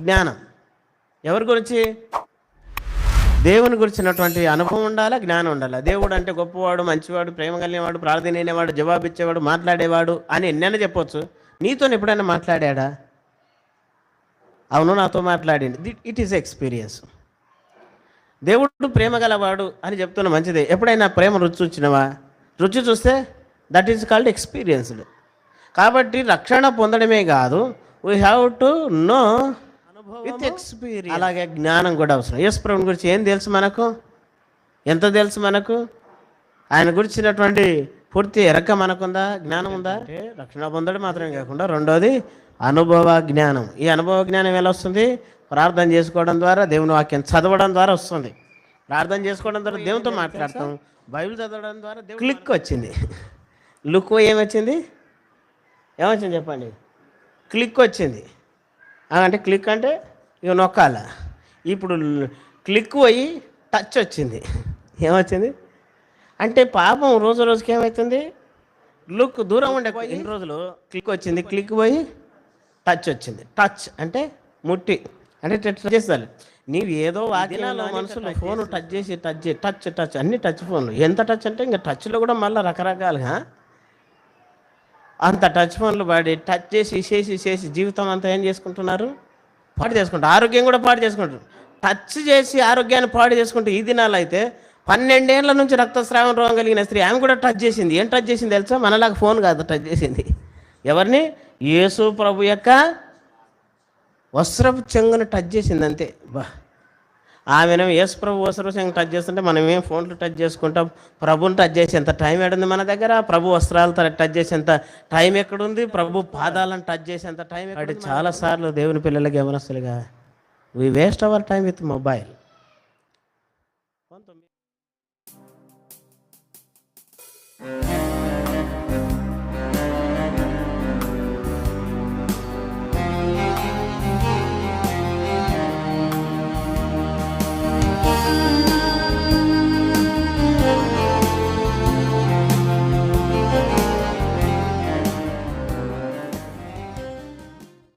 జ్ఞానం ఎవరి గురించి? దేవుని గురించినటువంటి అనుభవం ఉండాలా, జ్ఞానం ఉండాలా. దేవుడు అంటే గొప్పవాడు, మంచివాడు, ప్రేమ కలిగినవాడు, ప్రార్థనేవాడు, జవాబిచ్చేవాడు, మాట్లాడేవాడు అని ఎన్నైనా చెప్పొచ్చు. నీతో ఎప్పుడైనా మాట్లాడా? అవును, నాతో మాట్లాడింది. It is experience. దేవుడు ప్రేమ గలవాడు అని చెప్తున్న మంచిదే. ఎప్పుడైనా ప్రేమ రుచి చూచినవా? రుచి చూస్తే దట్ ఈజ్ కాల్డ్ ఎక్స్పీరియన్స్డ్. కాబట్టి రక్షణ పొందడమే కాదు, we have to know with experience. అలాగే జ్ఞానం కూడా అవసరం. యేసు ప్రభుని గురించి ఏం తెలుసు మనకు? ఎంత తెలుసు మనకు? ఆయన గురించినటువంటి పూర్తి ఎరక మనకుందా? జ్ఞానం ఉందా? అంటే రక్షణ పొందడం మాత్రమే కాకుండా రెండోది అనుభవ జ్ఞానం. ఈ అనుభవ జ్ఞానం ఎలా వస్తుంది? ప్రార్థన చేసుకోవడం ద్వారా, దేవుని వాక్యం చదవడం ద్వారా వస్తుంది. ప్రార్థన చేసుకోవడం ద్వారా దేవునితో మాట్లాడతాం, బైబిల్ చదవడం ద్వారా క్లిక్ వచ్చింది. లుక్ ఏమొచ్చింది? ఏమొచ్చింది చెప్పండి? క్లిక్ వచ్చింది. అంటే క్లిక్ అంటే ఇక నొక్కాల. ఇప్పుడు క్లిక్ పోయి టచ్ వచ్చింది. ఏమొచ్చింది అంటే పాపం రోజు రోజుకి ఏమవుతుంది? లుక్ దూరం ఉండే ఇన్ని రోజులు క్లిక్ వచ్చింది, క్లిక్ పోయి టచ్ వచ్చింది. టచ్ అంటే ముట్టి, అంటే టచ్ చేస్తారు. నీవు ఏదో వాక్యాలు మనసులో ఫోన్ టచ్ చేసి టచ్ అన్ని టచ్ ఫోన్లు. ఎంత టచ్ అంటే ఇంకా టచ్లో కూడా మళ్ళీ రకరకాలుగా అంత టచ్ ఫోన్లు వాడి టచ్ చేసి జీవితం అంతా ఏం చేసుకుంటున్నారు? పాడు చేసుకుంటారు. ఆరోగ్యం కూడా పాడు చేసుకుంటారు. టచ్ చేసి ఆరోగ్యాన్ని పాడు చేసుకుంటే ఈ దినాలు అయితే 12 ఏళ్ల నుంచి రక్తస్రావం రోగం కలిగిన స్త్రీ, ఆమె కూడా టచ్ చేసింది. ఏం టచ్ చేసింది తెలుసా? మనలాగా ఫోన్ కాదు టచ్ చేసింది. ఎవరిని? యేసు ప్రభు యొక్క వస్త్రపు చెంగును టచ్ చేసింది అంతే. ఆమెను యేసు ప్రభు వస్త్రపు చెంగు టచ్ చేస్తుంటే మనం ఏం ఫోన్లు టచ్ చేసుకుంటాం? ప్రభుని టచ్ చేసేంత టైం ఎక్కడుంది మన దగ్గర? ప్రభు వస్త్రాలతో టచ్ చేసేంత టైం ఎక్కడుంది? ప్రభు పాదాలను టచ్ చేసేంత టైం ఎక్కడ? చాలాసార్లు దేవుని పిల్లలకి యవనస్తులుగా we waste our time with mobile.